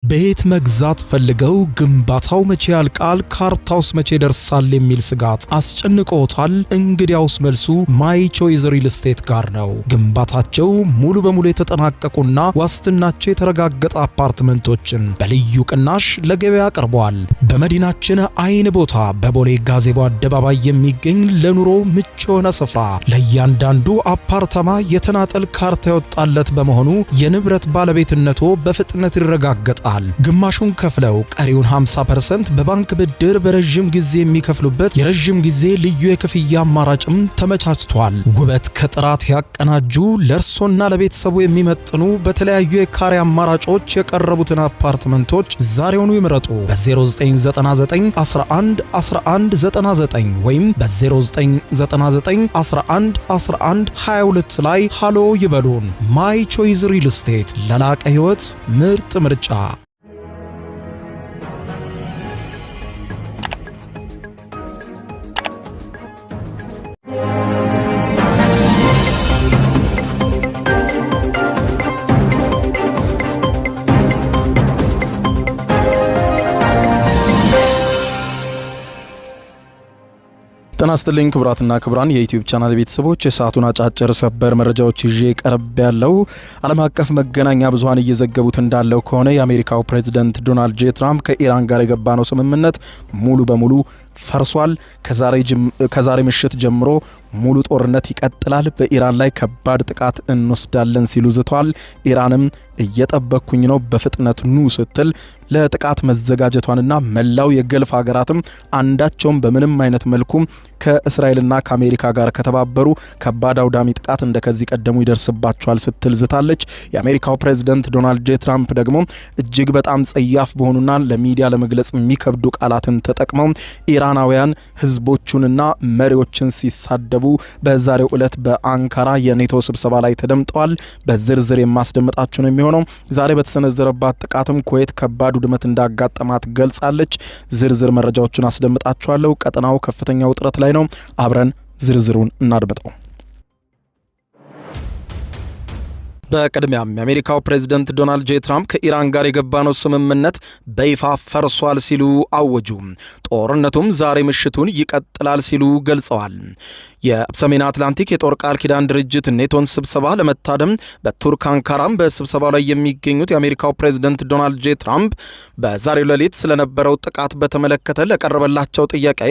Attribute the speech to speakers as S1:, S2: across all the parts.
S1: ቤት መግዛት ፈልገው ግንባታው መቼ ያልቃል ካርታውስ መቼ ደርሳል የሚል ስጋት አስጨንቆታል? እንግዲያውስ መልሱ ማይ ቾይስ ሪል ስቴት ጋር ነው። ግንባታቸው ሙሉ በሙሉ የተጠናቀቁና ዋስትናቸው የተረጋገጠ አፓርትመንቶችን በልዩ ቅናሽ ለገበያ አቅርበዋል። በመዲናችን አይን ቦታ በቦሌ ጋዜቦ አደባባይ የሚገኝ ለኑሮ ምቹ የሆነ ስፍራ ለእያንዳንዱ አፓርታማ የተናጠል ካርታ የወጣለት በመሆኑ የንብረት ባለቤትነቶ በፍጥነት ይረጋገጣል። ግማሹን ከፍለው ቀሪውን 50% በባንክ ብድር በረጅም ጊዜ የሚከፍሉበት የረጅም ጊዜ ልዩ የክፍያ አማራጭም ተመቻችቷል። ውበት ከጥራት ያቀናጁ ለእርሶና ለቤተሰቡ የሚመጥኑ በተለያዩ የካሬ አማራጮች የቀረቡትን አፓርትመንቶች ዛሬውኑ ይምረጡ። በ0999 11 11 99 ወይም በ0999 11 11 22 ላይ ሃሎ ይበሉን። ማይ ቾይስ ሪል ስቴት ለላቀ ህይወት ምርጥ ምርጫ። ጤና ይስጥልኝ ክቡራትና ክቡራን የዩቲዩብ ቻናል ቤተሰቦች፣ የሰዓቱን አጫጭር ሰበር መረጃዎች ይዤ ቀርብ ያለው። ዓለም አቀፍ መገናኛ ብዙሃን እየዘገቡት እንዳለው ከሆነ የአሜሪካው ፕሬዝዳንት ዶናልድ ጄ ትራምፕ ከኢራን ጋር የገባነው ስምምነት ሙሉ በሙሉ ፈርሷል። ከዛሬ ምሽት ጀምሮ ሙሉ ጦርነት ይቀጥላል፣ በኢራን ላይ ከባድ ጥቃት እንወስዳለን ሲሉ ዝተዋል። ኢራንም እየጠበቅኩኝ ነው በፍጥነት ኑ ስትል ለጥቃት መዘጋጀቷንና መላው የገልፍ ሀገራትም አንዳቸውም በምንም አይነት መልኩ ከእስራኤልና ከአሜሪካ ጋር ከተባበሩ ከባድ አውዳሚ ጥቃት እንደከዚህ ቀደሙ ይደርስባቸዋል ስትል ዝታለች። የአሜሪካው ፕሬዝዳንት ዶናልድ ጄ ትራምፕ ደግሞ እጅግ በጣም ጸያፍ በሆኑና ለሚዲያ ለመግለጽ የሚከብዱ ቃላትን ተጠቅመው ኢራናውያን ህዝቦቹንና መሪዎችን ሲሳደቡ በዛሬው ዕለት በአንካራ የኔቶ ስብሰባ ላይ ተደምጠዋል። በዝርዝር የማስደምጣችሁ ነው የሚሆነው። ዛሬ በተሰነዘረባት ጥቃትም ኩዌት ከባድ ውድመት እንዳጋጠማት ገልጻለች። ዝርዝር መረጃዎችን አስደምጣችኋለሁ። ቀጠናው ከፍተኛ ውጥረት ላይ ነው። አብረን ዝርዝሩን እናድምጠው። በቅድሚያም የአሜሪካው ፕሬዝዳንት ዶናልድ ጄ ትራምፕ ከኢራን ጋር የገባነው ስምምነት በይፋ ፈርሷል ሲሉ አወጁ። ጦርነቱም ዛሬ ምሽቱን ይቀጥላል ሲሉ ገልጸዋል። የሰሜን አትላንቲክ የጦር ቃል ኪዳን ድርጅት ኔቶን ስብሰባ ለመታደም በቱርክ አንካራም በስብሰባው ላይ የሚገኙት የአሜሪካው ፕሬዝዳንት ዶናልድ ጄ ትራምፕ በዛሬው ሌሊት ስለነበረው ጥቃት በተመለከተ ለቀረበላቸው ጥያቄ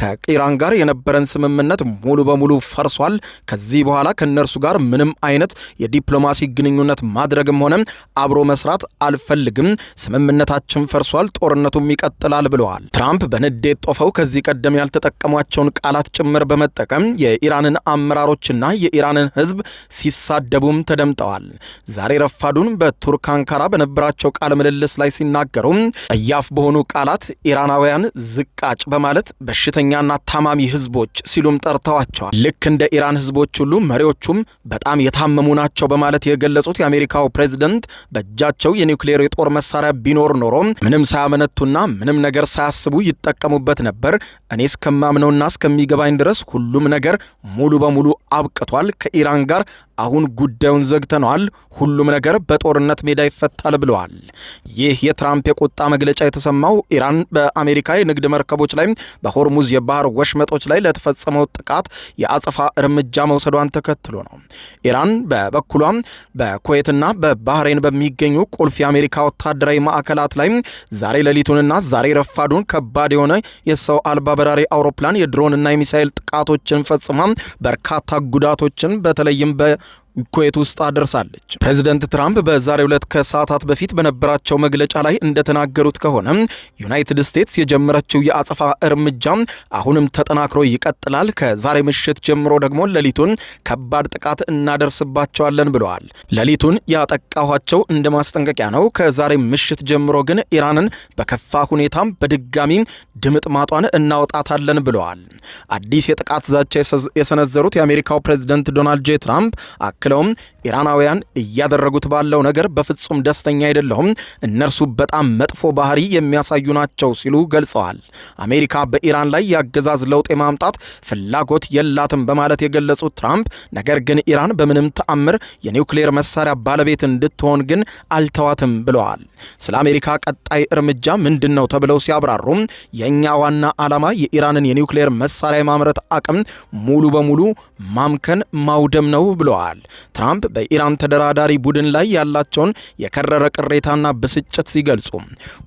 S1: ከኢራን ጋር የነበረን ስምምነት ሙሉ በሙሉ ፈርሷል፣ ከዚህ በኋላ ከነርሱ ጋር ምንም አይነት የዲፕሎማሲ ግንኙነት ማድረግም ሆነ አብሮ መስራት አልፈልግም፣ ስምምነታችን ፈርሷል፣ ጦርነቱም ይቀጥላል ብለዋል። ትራምፕ በንዴት ጦፈው ከዚህ ቀደም ያልተጠቀሟቸውን ቃላት ጭምር በመጠቀም የኢራንን አመራሮችና የኢራንን ሕዝብ ሲሳደቡም ተደምጠዋል። ዛሬ ረፋዱን በቱርክ አንካራ በነበራቸው ቃለ ምልልስ ላይ ሲናገሩ ጸያፍ በሆኑ ቃላት ኢራናውያን ዝቃጭ በማለት በሽተኛና ታማሚ ሕዝቦች ሲሉም ጠርተዋቸዋል። ልክ እንደ ኢራን ሕዝቦች ሁሉ መሪዎቹም በጣም የታመሙ ናቸው በማለት የገለጹት የአሜሪካው ፕሬዝዳንት በእጃቸው የኒውክሌር የጦር መሳሪያ ቢኖር ኖሮ ምንም ሳያመነቱና ምንም ነገር ሳያስቡ ይጠቀሙበት ነበር። እኔ እስከማምነውና እስከሚገባኝ ድረስ ሁሉም ነገር ሙሉ በሙሉ አብቅቷል። ከኢራን ጋር አሁን ጉዳዩን ዘግተናል። ሁሉም ነገር በጦርነት ሜዳ ይፈታል ብለዋል። ይህ የትራምፕ የቁጣ መግለጫ የተሰማው ኢራን በአሜሪካ የንግድ መርከቦች ላይ በሆርሙዝ የባህር ወሽመጦች ላይ ለተፈጸመው ጥቃት የአጸፋ እርምጃ መውሰዷን ተከትሎ ነው። ኢራን በበኩሏም በኩዌትና በባህሬን በሚገኙ ቁልፍ የአሜሪካ ወታደራዊ ማዕከላት ላይ ዛሬ ሌሊቱንና ዛሬ ረፋዱን ከባድ የሆነ የሰው አልባ በራሪ አውሮፕላን የድሮንና የሚሳኤል ጥቃቶችን ፈጽማ በርካታ ጉዳቶችን በተለይም ኩዌት ውስጥ አደርሳለች። ፕሬዝዳንት ትራምፕ በዛሬው ዕለት ከሰዓታት በፊት በነበራቸው መግለጫ ላይ እንደተናገሩት ከሆነ ዩናይትድ ስቴትስ የጀመረችው የአጸፋ እርምጃ አሁንም ተጠናክሮ ይቀጥላል፣ ከዛሬ ምሽት ጀምሮ ደግሞ ሌሊቱን ከባድ ጥቃት እናደርስባቸዋለን ብለዋል። ሌሊቱን ያጠቃኋቸው እንደ ማስጠንቀቂያ ነው፣ ከዛሬ ምሽት ጀምሮ ግን ኢራንን በከፋ ሁኔታም በድጋሚ ድምጥማጧን እናወጣታለን ብለዋል። አዲስ የጥቃት ዛቻ የሰነዘሩት የአሜሪካው ፕሬዝዳንት ዶናልድ ጄ ትራምፕ አክለውም ኢራናውያን እያደረጉት ባለው ነገር በፍጹም ደስተኛ አይደለሁም፣ እነርሱ በጣም መጥፎ ባህሪ የሚያሳዩ ናቸው ሲሉ ገልጸዋል። አሜሪካ በኢራን ላይ የአገዛዝ ለውጥ የማምጣት ፍላጎት የላትም በማለት የገለጹት ትራምፕ ነገር ግን ኢራን በምንም ተአምር የኒውክሌር መሳሪያ ባለቤት እንድትሆን ግን አልተዋትም ብለዋል። ስለ አሜሪካ ቀጣይ እርምጃ ምንድነው ተብለው ሲያብራሩ የኛ ዋና ዓላማ የኢራንን የኒውክሌር መሳሪያ የማምረት አቅም ሙሉ በሙሉ ማምከን ማውደም ነው ብለዋል። ትራምፕ በኢራን ተደራዳሪ ቡድን ላይ ያላቸውን የከረረ ቅሬታና ብስጭት ሲገልጹ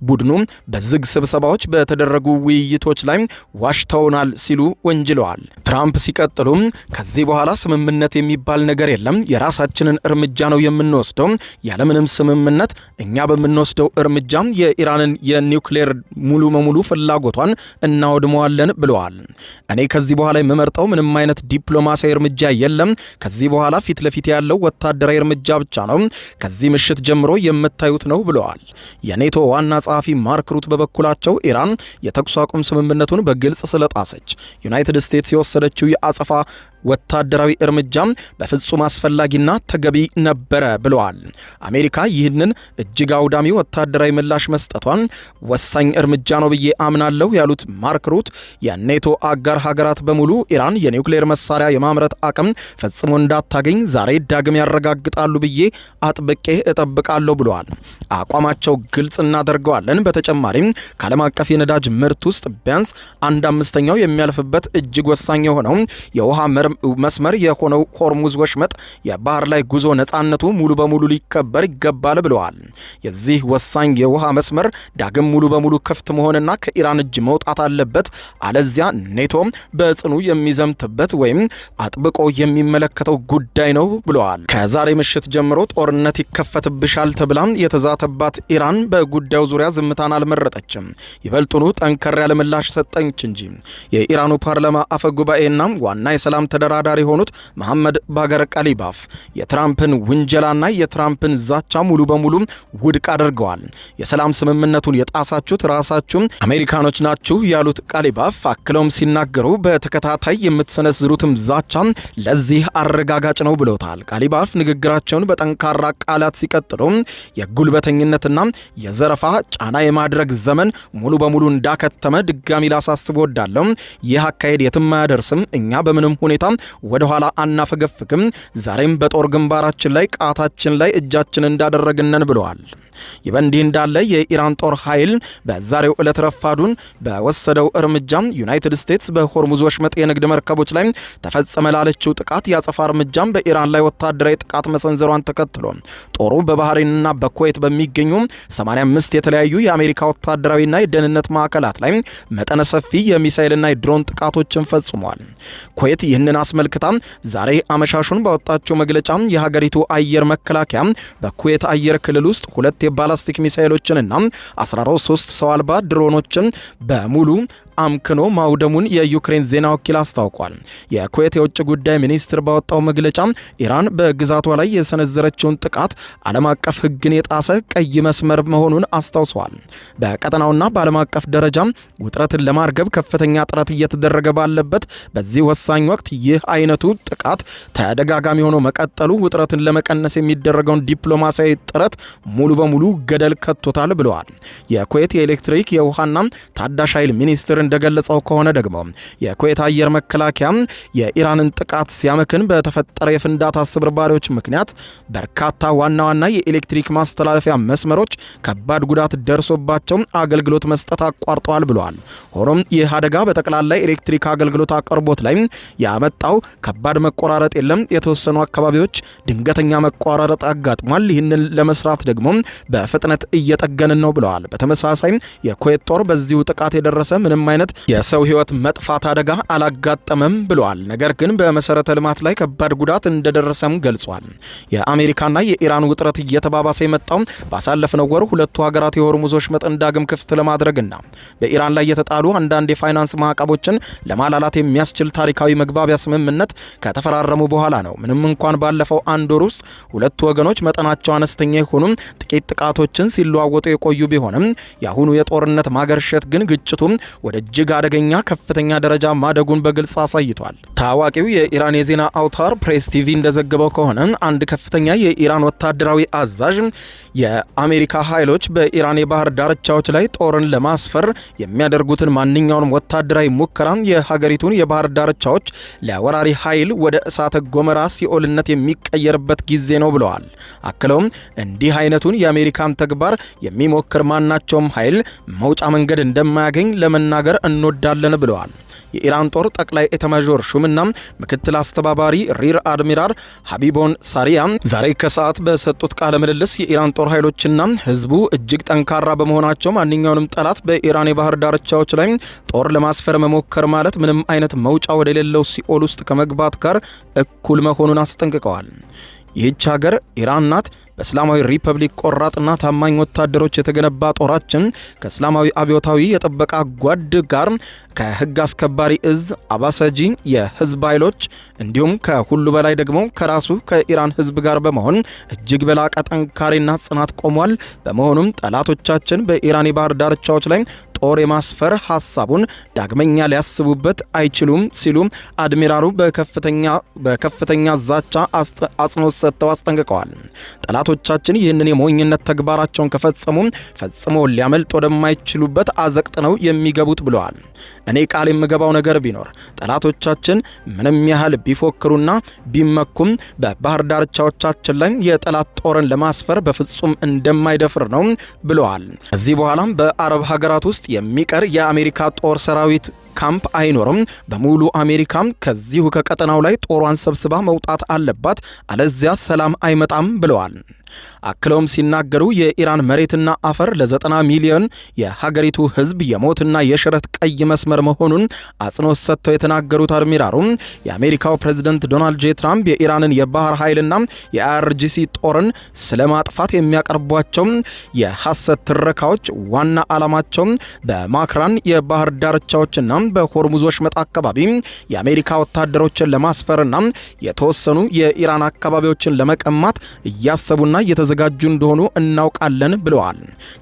S1: ቡድኑ በዝግ ስብሰባዎች በተደረጉ ውይይቶች ላይ ዋሽተውናል ሲሉ ወንጅለዋል። ትራምፕ ሲቀጥሉም ከዚህ በኋላ ስምምነት የሚባል ነገር የለም፣ የራሳችንን እርምጃ ነው የምንወስደው፣ ያለምንም ስምምነት እኛ በምንወስደው እርምጃ የኢራንን የኒውክሌር ሙሉ በሙሉ ፍላጎቷን እናወድመዋለን ብለዋል። እኔ ከዚህ በኋላ የምመርጠው ምንም አይነት ዲፕሎማሲያዊ እርምጃ የለም፣ ከዚህ በኋላ ፊት ለፊት ያለው ወታደራዊ እርምጃ ብቻ ነው፣ ከዚህ ምሽት ጀምሮ የምታዩት ነው ብለዋል። የኔቶ ዋና ጸሐፊ ማርክ ሩት በበኩላቸው ኢራን የተኩስ አቁም ስምምነቱን በግልጽ ስለጣሰች ዩናይትድ ስቴትስ የወሰደችው የአጸፋ ወታደራዊ እርምጃ በፍጹም አስፈላጊና ተገቢ ነበረ ብለዋል። አሜሪካ ይህንን እጅግ አውዳሚ ወታደራዊ ምላሽ መስጠቷን ወሳኝ እርምጃ ነው ብዬ አምናለሁ ያሉት ማርክ ሩት የኔቶ አጋር ሀገራት በሙሉ ኢራን የኒውክሌር መሳሪያ የማምረት አቅም ፈጽሞ እንዳታገኝ ዛሬ ዳግም ያረጋግጣሉ ብዬ አጥብቄ እጠብቃለሁ ብለዋል። አቋማቸው ግልጽ እናደርገዋለን። በተጨማሪም ከዓለም አቀፍ የነዳጅ ምርት ውስጥ ቢያንስ 1/5 የሚያልፍበት እጅግ ወሳኝ የሆነው የውሃ መስመር የሆነው ሆርሙዝ ወሽመጥ የባህር ላይ ጉዞ ነጻነቱ ሙሉ በሙሉ ሊከበር ይገባል ብለዋል። የዚህ ወሳኝ የውሃ መስመር ዳግም ሙሉ በሙሉ ክፍት መሆንና ከኢራን እጅ መውጣት አለበት፣ አለዚያ ኔቶ በጽኑ የሚዘምትበት ወይም አጥብቆ የሚመለከተው ጉዳይ ነው ብለዋል። ከዛሬ ምሽት ጀምሮ ጦርነት ይከፈትብሻል ተብላ የተዛተባት ኢራን በጉዳዩ ዙሪያ ዝምታን አልመረጠችም። ይበልጡኑ ጠንከር ያለ ምላሽ ሰጠች እንጂ የኢራኑ ፓርላማ አፈ ጉባኤና ዋና የሰላም ተደራዳሪ የሆኑት መሐመድ ባገር ቀሊባፍ የትራምፕን ውንጀላና የትራምፕን ዛቻ ሙሉ በሙሉ ውድቅ አድርገዋል። የሰላም ስምምነቱን የጣሳችሁት ራሳችሁ አሜሪካኖች ናችሁ ያሉት ቀሊባፍ አክለውም ሲናገሩ በተከታታይ የምትሰነዝሩትም ዛቻ ለዚህ አረጋጋጭ ነው ብለውታል። ቀሊባፍ ንግግራቸውን በጠንካራ ቃላት ሲቀጥሉ የጉልበተኝነትና የዘረፋ ጫና የማድረግ ዘመን ሙሉ በሙሉ እንዳከተመ ድጋሚ ላሳስብ ወዳለሁ። ይህ አካሄድ የትም አያደርስም። እኛ በምንም ሁኔታ ወደ ኋላ አናፈገፍግም። ዛሬም በጦር ግንባራችን ላይ ቃታችን ላይ እጃችን እንዳደረግነን ብለዋል። ይህ በእንዲህ እንዳለ የኢራን ጦር ኃይል በዛሬው ዕለት ረፋዱን በወሰደው እርምጃ ዩናይትድ ስቴትስ በሆርሙዝ ወሽመጥ የንግድ መርከቦች ላይ ተፈጸመ ላለችው ጥቃት ያጸፋ እርምጃም በኢራን ላይ ወታደራዊ ጥቃት መሰንዘሯን ተከትሎ ጦሩ በባህሬንና በኩዌት በሚገኙ 85 የተለያዩ የአሜሪካ ወታደራዊና የደህንነት ማዕከላት ላይ መጠነ ሰፊ የሚሳኤልና የድሮን ጥቃቶችን ፈጽሟል። ኩዌት ይህንን አስመልክታ ዛሬ አመሻሹን ባወጣችው መግለጫ የሀገሪቱ አየር መከላከያ በኩዌት አየር ክልል ውስጥ 2 የባላስቲክ ሚሳኤሎችንና 13 ሰው አልባ ድሮኖችን በሙሉ አምክኖ ማውደሙን የዩክሬን ዜና ወኪል አስታውቋል። የኩዌት የውጭ ጉዳይ ሚኒስትር ባወጣው መግለጫ ኢራን በግዛቷ ላይ የሰነዘረችውን ጥቃት ዓለም አቀፍ ሕግን የጣሰ ቀይ መስመር መሆኑን አስታውሰዋል። በቀጠናውና በዓለም አቀፍ ደረጃ ውጥረትን ለማርገብ ከፍተኛ ጥረት እየተደረገ ባለበት በዚህ ወሳኝ ወቅት ይህ አይነቱ ጥቃት ተደጋጋሚ ሆኖ መቀጠሉ ውጥረትን ለመቀነስ የሚደረገውን ዲፕሎማሲያዊ ጥረት ሙሉ በሙሉ ገደል ከቶታል ብለዋል። የኩዌት የኤሌክትሪክ የውሃና ታዳሽ ኃይል ሚኒስትር እንደገለጸው ከሆነ ደግሞ የኩዌት አየር መከላከያ የኢራንን ጥቃት ሲያመክን በተፈጠረ የፍንዳታ ስብርባሪዎች ምክንያት በርካታ ዋና ዋና የኤሌክትሪክ ማስተላለፊያ መስመሮች ከባድ ጉዳት ደርሶባቸው አገልግሎት መስጠት አቋርጠዋል ብለዋል። ሆኖም ይህ አደጋ በጠቅላላ ኤሌክትሪክ አገልግሎት አቅርቦት ላይ ያመጣው ከባድ መቆራረጥ የለም። የተወሰኑ አካባቢዎች ድንገተኛ መቆራረጥ አጋጥሟል። ይህንን ለመስራት ደግሞ በፍጥነት እየጠገንን ነው ብለዋል። በተመሳሳይ የኩዌት ጦር በዚሁ ጥቃት የደረሰ ምንም አይነት የሰው ሕይወት መጥፋት አደጋ አላጋጠመም ብለዋል። ነገር ግን በመሰረተ ልማት ላይ ከባድ ጉዳት እንደደረሰም ገልጿል። የአሜሪካና የኢራን ውጥረት እየተባባሰ የመጣው ባሳለፍነው ወር ሁለቱ ሀገራት የሆርሙዝ ወሽመጥን ዳግም ክፍት ለማድረግና በኢራን ላይ የተጣሉ አንዳንድ የፋይናንስ ማዕቀቦችን ለማላላት የሚያስችል ታሪካዊ መግባቢያ ስምምነት ከተፈራረሙ በኋላ ነው። ምንም እንኳን ባለፈው አንድ ወር ውስጥ ሁለቱ ወገኖች መጠናቸው አነስተኛ የሆኑ ጥቂት ጥቃቶችን ሲለዋወጡ የቆዩ ቢሆንም የአሁኑ የጦርነት ማገርሸት ግን ግጭቱ ወደ እጅግ አደገኛ ከፍተኛ ደረጃ ማደጉን በግልጽ አሳይቷል። ታዋቂው የኢራን የዜና አውታር ፕሬስ ቲቪ እንደዘገበው ከሆነ አንድ ከፍተኛ የኢራን ወታደራዊ አዛዥ የአሜሪካ ኃይሎች በኢራን የባህር ዳርቻዎች ላይ ጦርን ለማስፈር የሚያደርጉትን ማንኛውንም ወታደራዊ ሙከራ የሀገሪቱን የባህር ዳርቻዎች ለወራሪ ኃይል ወደ እሳተ ገሞራ ሲኦልነት የሚቀየርበት ጊዜ ነው ብለዋል። አክለውም እንዲህ አይነቱን የአሜሪካን ተግባር የሚሞክር ማናቸውም ኃይል መውጫ መንገድ እንደማያገኝ ለመናገር እንወዳለን ብለዋል። የኢራን ጦር ጠቅላይ ኤታማዦር ሹምና ምክትል አስተባባሪ ሪር አድሚራል ሀቢቦን ሳሪያ ዛሬ ከሰዓት በሰጡት ቃለ ምልልስ የኢራን ጦር ኃይሎችና ህዝቡ እጅግ ጠንካራ በመሆናቸው ማንኛውንም ጠላት በኢራን የባህር ዳርቻዎች ላይ ጦር ለማስፈር መሞከር ማለት ምንም አይነት መውጫ ወደሌለው ሲኦል ውስጥ ከመግባት ጋር እኩል መሆኑን አስጠንቅቀዋል። ይህች ሀገር ኢራን ናት። በእስላማዊ ሪፐብሊክ ቆራጥና ታማኝ ወታደሮች የተገነባ ጦራችን ከእስላማዊ አብዮታዊ የጥበቃ ጓድ ጋር ከህግ አስከባሪ እዝ አባሰጂ የህዝብ ኃይሎች እንዲሁም ከሁሉ በላይ ደግሞ ከራሱ ከኢራን ህዝብ ጋር በመሆን እጅግ በላቀ ጥንካሬና ጽናት ቆሟል። በመሆኑም ጠላቶቻችን በኢራን የባህር ዳርቻዎች ላይ ጦር የማስፈር ሐሳቡን ዳግመኛ ሊያስቡበት አይችሉም ሲሉ አድሚራሉ በከፍተኛ ዛቻ አጽንኦት ሰጥተው አስጠንቅቀዋል። ጠላቶቻችን ይህንን የሞኝነት ተግባራቸውን ከፈጸሙ ፈጽሞ ሊያመልጥ ወደማይችሉበት አዘቅጥ ነው የሚገቡት ብለዋል። እኔ ቃል የምገባው ነገር ቢኖር ጠላቶቻችን ምንም ያህል ቢፎክሩና ቢመኩም በባህር ዳርቻዎቻችን ላይ የጠላት ጦርን ለማስፈር በፍጹም እንደማይደፍር ነው ብለዋል። ከዚህ በኋላም በአረብ ሀገራት ውስጥ የሚቀር የአሜሪካ ጦር ሰራዊት ካምፕ አይኖርም። በሙሉ አሜሪካም ከዚሁ ከቀጠናው ላይ ጦሯን ሰብስባ መውጣት አለባት፣ አለዚያ ሰላም አይመጣም ብለዋል። አክለውም ሲናገሩ የኢራን መሬትና አፈር ለ90 ሚሊዮን የሀገሪቱ ህዝብ የሞትና የሽረት ቀይ መስመር መሆኑን አጽንኦት ሰጥተው የተናገሩት አድሚራሉ የአሜሪካው ፕሬዝዳንት ዶናልድ ጄ ትራምፕ የኢራንን የባህር ኃይልና የአይአርጂሲ ጦርን ስለማጥፋት የሚያቀርቧቸው የሐሰት ትረካዎች ዋና ዓላማቸው በማክራን የባህር ዳርቻዎችና በሆርሙዝ ወሽመጥ አካባቢ የአሜሪካ ወታደሮችን ለማስፈርና የተወሰኑ የኢራን አካባቢዎችን ለመቀማት እያሰቡና እየተዘጋጁ እንደሆኑ እናውቃለን ብለዋል።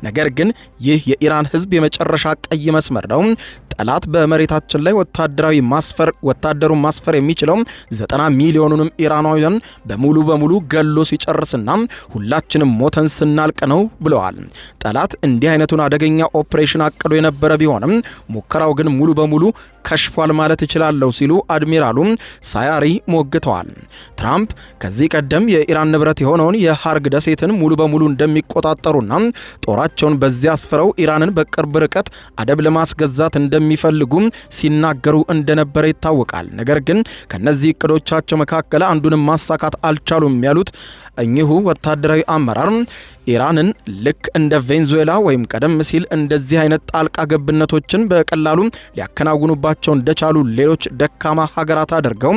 S1: ነገር ግን ይህ የኢራን ህዝብ የመጨረሻ ቀይ መስመር ነው። ጠላት በመሬታችን ላይ ወታደሩን ማስፈር የሚችለው 90 ሚሊዮኑንም ኢራናውያን በሙሉ ገሎ ሲጨርስና ሁላችንም ሞተን ስናልቅ ነው ብለዋል። ጠላት እንዲህ አይነቱን አደገኛ ኦፕሬሽን አቅዶ የነበረ ቢሆንም ሙከራው ግን ሙሉ በሙሉ ከሽፏል ማለት እችላለሁ ሲሉ አድሚራሉ ሳያሪ ሞግተዋል። ትራምፕ ከዚህ ቀደም የኢራን ንብረት የሆነውን የሃርግ ደሴትን ሙሉ በሙሉ እንደሚቆጣጠሩና ጦራቸውን በዚያ አስፍረው ኢራንን በቅርብ ርቀት አደብ ለማስገዛት እንደሚፈልጉ ሲናገሩ እንደነበረ ይታወቃል። ነገር ግን ከነዚህ እቅዶቻቸው መካከል አንዱንም ማሳካት አልቻሉም ያሉት እኚሁ ወታደራዊ አመራር ኢራንን ልክ እንደ ቬንዙዌላ ወይም ቀደም ሲል እንደዚህ አይነት ጣልቃ ገብነቶችን በቀላሉ ሊያከናውኑባቸው እንደቻሉ ሌሎች ደካማ ሀገራት አድርገው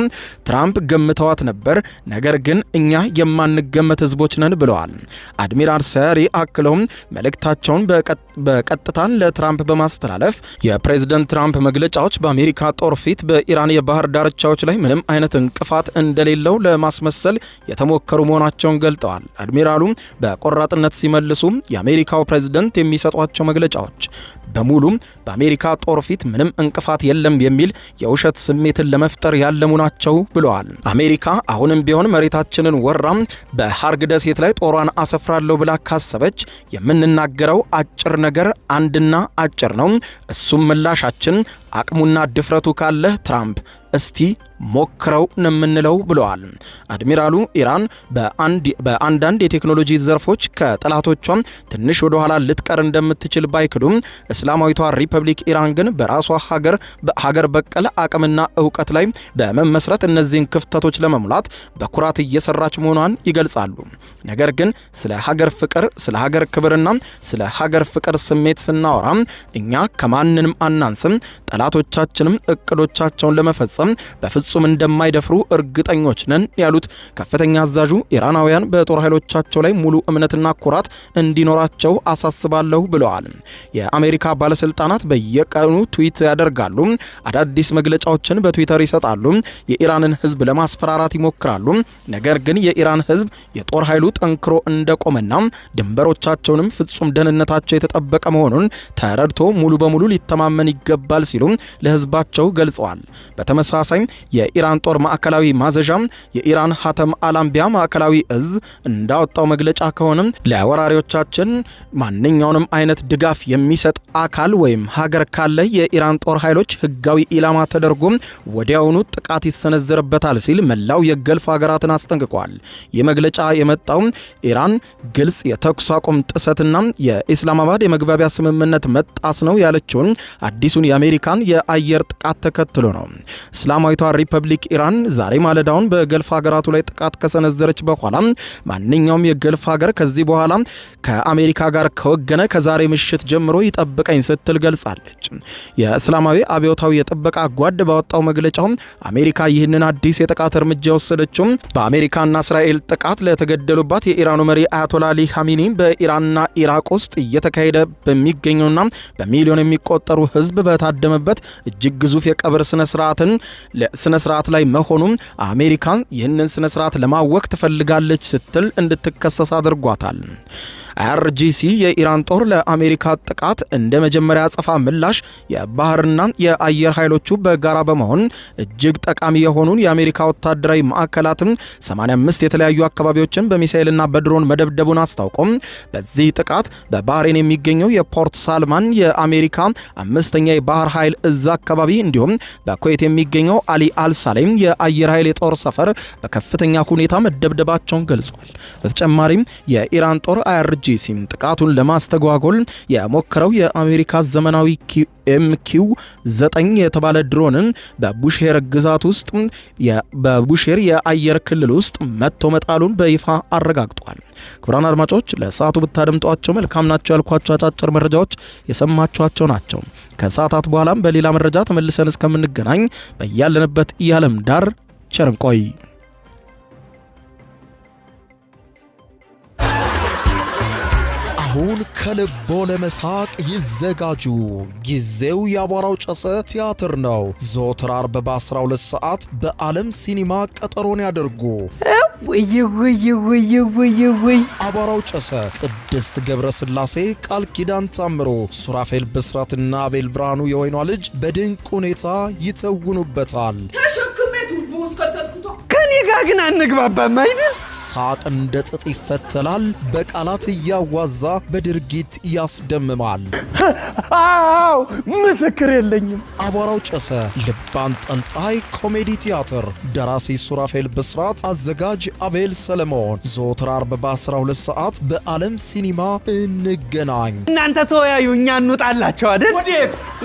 S1: ትራምፕ ገምተዋት ነበር። ነገር ግን እኛ የማንገመት ህዝቦች ነን ብለዋል። አድሚራል ሳያሪ አክለውም መልእክታቸውን በቀጥታ ለትራምፕ በማስተላለፍ የፕሬዝዳንት ትራምፕ መግለጫዎች በአሜሪካ ጦር ፊት በኢራን የባህር ዳርቻዎች ላይ ምንም አይነት እንቅፋት እንደሌለው ለማስመሰል የተሞከሩ መሆናቸውን ገልጠዋል። አድሚራሉ በቆራጥነት ሲመልሱ የአሜሪካው ፕሬዝዳንት የሚሰጧቸው መግለጫዎች በሙሉ በአሜሪካ ጦር ፊት ምንም እንቅፋት የለም የሚል የውሸት ስሜትን ለመፍጠር ያለሙ ናቸው ብለዋል። አሜሪካ አሁንም ቢሆን መሬታችንን ወራም በሃርግ ደሴት ላይ ጦሯን አሰፍራለሁ ብላ ካሰበች የምንናገረው አጭር ነገር አንድና አጭር ነው። እሱም ምላሻችን አቅሙና ድፍረቱ ካለ ትራምፕ እስቲ ሞክረው ነው የምንለው ብለዋል። አድሚራሉ ኢራን በአንዳንድ የቴክኖሎጂ ዘርፎች ከጠላቶቿም ትንሽ ወደ ኋላ ልትቀር እንደምትችል ባይክዱም እስላማዊቷ ሪፐብሊክ ኢራን ግን በራሷ ሀገር በቀል አቅምና እውቀት ላይ በመመስረት እነዚህን ክፍተቶች ለመሙላት በኩራት እየሰራች መሆኗን ይገልጻሉ። ነገር ግን ስለ ሀገር ፍቅር፣ ስለ ሀገር ክብርና ስለ ሀገር ፍቅር ስሜት ስናወራ እኛ ከማንንም አናንስም፣ ጠላቶቻችንም እቅዶቻቸውን ለመፈጸም በፍጹም እንደማይደፍሩ እርግጠኞች ነን ያሉት ከፍተኛ አዛዡ ኢራናውያን በጦር ኃይሎቻቸው ላይ ሙሉ እምነትና ኩራት እንዲኖራቸው አሳስባለሁ ብለዋል። የአሜሪካ ባለስልጣናት በየቀኑ ትዊት ያደርጋሉ፣ አዳዲስ መግለጫዎችን በትዊተር ይሰጣሉ፣ የኢራንን ህዝብ ለማስፈራራት ይሞክራሉ። ነገር ግን የኢራን ህዝብ የጦር ኃይሉ ጠንክሮ እንደቆመና ድንበሮቻቸውንም ፍጹም ደህንነታቸው የተጠበቀ መሆኑን ተረድቶ ሙሉ በሙሉ ሊተማመን ይገባል ሲሉ ለህዝባቸው ገልጸዋል። በተመሳሳይ የኢራን ጦር ማዕከላዊ ማዘዣ የኢራን ሀተም አላምቢያ ማዕከላዊ እዝ እንዳወጣው መግለጫ ከሆነ ለወራሪዎቻችን ማንኛውንም አይነት ድጋፍ የሚሰጥ አካል ወይም ሀገር ካለ የኢራን ጦር ኃይሎች ህጋዊ ኢላማ ተደርጎ ወዲያውኑ ጥቃት ይሰነዘርበታል ሲል መላው የገልፍ ሀገራትን አስጠንቅቋል። ይህ መግለጫ የመጣው ኢራን ግልጽ የተኩስ አቁም ጥሰትና የኢስላማባድ የመግባቢያ ስምምነት መጣስ ነው ያለችውን አዲሱን የአሜሪካን የአየር ጥቃት ተከትሎ ነው። እስላማዊቷ ሪፐብሊክ ኢራን ዛሬ ማለዳውን በገልፍ ሀገራቱ ላይ ጥቃት ከሰነዘረች በኋላ ማንኛውም የገልፍ ሀገር ከዚህ በኋላ ከአሜሪካ ጋር ከወገነ ከዛሬ ምሽት ጀምሮ ይጠብቀኝ ስትል ገልጻለች። የእስላማዊ አብዮታዊ የጥበቃ ጓድ ባወጣው መግለጫው አሜሪካ ይህንን አዲስ የጥቃት እርምጃ የወሰደችው በአሜሪካና እስራኤል ጥቃት ለተገደሉባት የኢራኑ መሪ አያቶላ አሊ ኻሜኒ በኢራንና ኢራቅ ውስጥ እየተካሄደ በሚገኘውና በሚሊዮን የሚቆጠሩ ህዝብ በታደመበት እጅግ ግዙፍ የቀብር ስነ ስርዓት ላይ መሆኑም አሜሪካ ይህንን ስነ ስርዓት ለማወክ ትፈልጋለች ስትል እንድትከሰስ አድርጓታል። IRGC የኢራን ጦር ለአሜሪካ ጥቃት እንደ መጀመሪያ አጸፋ ምላሽ የባህርና የአየር ኃይሎቹ በጋራ በመሆን እጅግ ጠቃሚ የሆኑን የአሜሪካ ወታደራዊ ማዕከላትን 85 የተለያዩ አካባቢዎችን በሚሳኤልና በድሮን መደብደቡን አስታውቆም በዚህ ጥቃት በባህሬን የሚገኘው የፖርት ሳልማን የአሜሪካ 5ኛ የባህር ኃይል እዝ አካባቢ እንዲሁም በኩዌት የሚገኘው አሊ አልሳሌም የአየር ኃይል የጦር ሰፈር በከፍተኛ ሁኔታ መደብደባቸውን ገልጿል። በተጨማሪም የኢራን ጦር IRGC ጥቃቱን ለማስተጓጎል የሞከረው የአሜሪካ ዘመናዊ MQ-9 የተባለ ድሮንን በቡሼር ግዛት ውስጥ በቡሼር የአየር ክልል ውስጥ መጥቶ መጣሉን በይፋ አረጋግጧል። ክቡራን አድማጮች ለሰዓቱ ብታደምጧቸው መልካም ናቸው ያልኳቸው አጫጭር መረጃዎች የሰማችኋቸው ናቸው። ከሰዓታት በኋላም በሌላ መረጃ ተመልሰን እስከምንገናኝ በያለንበት የዓለም ዳር ቸር እንቆይ። አሁን ከልቦ ለመሳቅ ይዘጋጁ። ጊዜው የአቧራው ጨሰ ቲያትር ነው። ዘወትር ዓርብ በ12 ሰዓት በዓለም ሲኒማ ቀጠሮን ያደርጉ። ወይ አቧራው ጨሰ ቅድስት ገብረስላሴ፣ ቃል ኪዳን ታምሮ፣ ሱራፌል ብስራትና አቤል ብርሃኑ የወይኗ ልጅ በድንቅ ሁኔታ ይተውኑበታል።
S2: ከኔ ጋር ግን አንግባባም አይደል?
S1: ሳቅ እንደ ጥጥ ይፈተላል፣ በቃላት እያዋዛ በድርጊት ያስደምማል።
S2: አዎ ምስክር የለኝም።
S1: አቧራው ጨሰ ልብ አንጠልጣይ ኮሜዲ ቲያትር፣ ደራሲ ሱራፌል ብስራት፣ አዘጋጅ አቤል ሰለሞን። ዘወትር ዓርብ በ12 ሰዓት በዓለም ሲኒማ እንገናኝ።
S2: እናንተ ተወያዩ፣ እኛ እንውጣላቸው አይደል?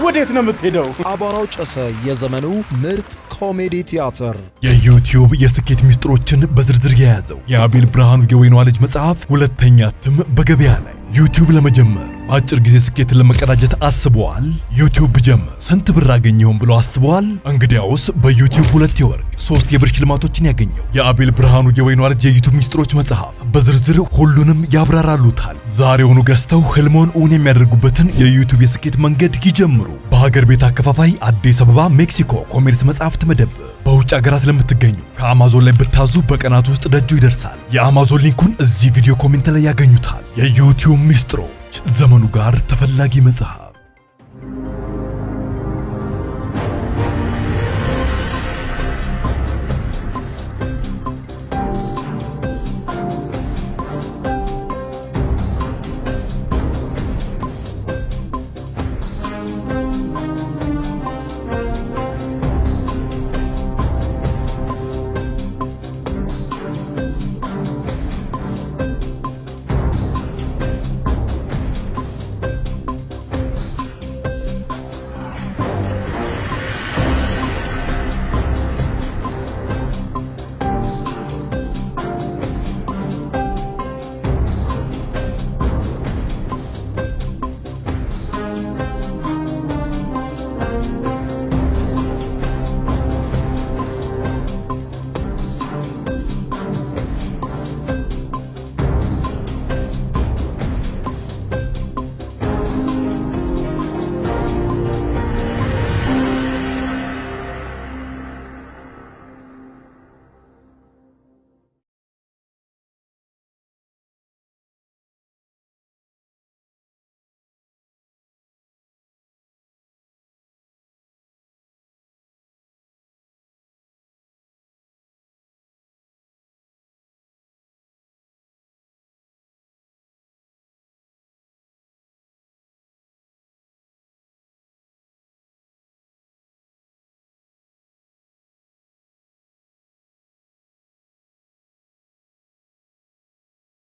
S2: ወዴት ነው የምትሄደው?
S1: አቧራው ጨሰ የዘመኑ ምርጥ ኮሜዲ ቲያትር።
S3: የዩቲዩብ የስኬት ሚስጥሮችን በዝርዝር የያዘው የአቤል ብርሃኑ የወይኗ ልጅ መጽሐፍ ሁለተኛ እትም በገበያ ላይ። ዩቲዩብ ለመጀመር በአጭር ጊዜ ስኬትን ለመቀዳጀት አስበዋል? ዩቲዩብ ብጀምር ስንት ብር አገኘሁም ብሎ አስበዋል? እንግዲያውስ በዩቲዩብ 2 የወርቅ 3 የብር ሽልማቶችን ያገኘው የአቤል ብርሃኑ የወይኗ ልጅ የዩቲዩብ ሚስጥሮች መጽሐፍ በዝርዝር ሁሉንም ያብራራሉታል። ዛሬውኑ ገዝተው ህልሞን እውን የሚያደርጉበትን የዩቲዩብ የስኬት መንገድ ይጀምሩ። በሀገር ቤት አከፋፋይ አዲስ አበባ ሜክሲኮ ኮሜርስ መጽሐፍት መደብ። በውጭ ሀገራት ለምትገኙ ከአማዞን ላይ ብታዙ በቀናት ውስጥ ደጁ ይደርሳል። የአማዞን ሊንኩን እዚህ ቪዲዮ ኮሜንት ላይ ያገኙታል። የዩቲዩብ ሚስጥሮች ዘመኑ ጋር ተፈላጊ መጽሐፍ።